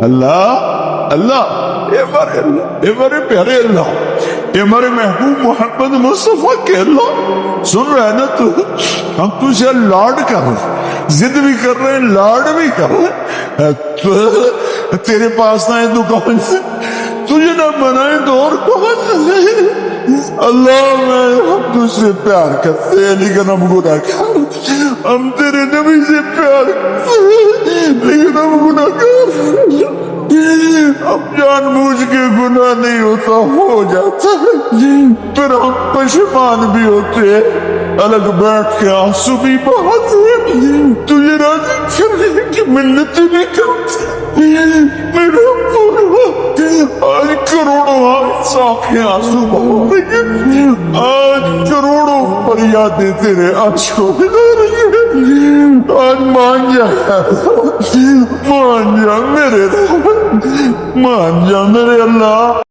اللہ اللہ ہمارے پیارے اللہ، ہمارے محبوب محمد مصطفیٰ کے اللہ، سن رہے نا تو؟ ہم تجھے لاڈ کر رہے، ضد بھی کر رہے ہیں، لاڈ بھی کر رہے ہیں۔ تیرے پاس نہ ہے تو کون سے، تجھے نہ بنائے تو اور کون سے؟ اللہ ہم تجھ سے پیار کرتے ہیں لیکن ہم گناہ کرتے، ہم تیرے نبی سے پیار کرتے ہیں لیکن ہم گناہ کرتے، ہم جان بوجھ کے گناہ نہیں ہوتا، ہو جاتا ہے، پھر ہم پشیمان بھی ہوتے ہیں، الگ بیٹھ کے آنسو بھی بہاتے ہیں، تجھے راضی کرنے کی منت بھی کرتے ہیں، میرا پورا آج کروڑوں آنکھیں آنسو بہا رہی ہیں، آج کروڑوں فریادیں تیرے عشقوں میں آ رہی ہیں، آج مان جا میرے رب، مان جا میرے اللہ۔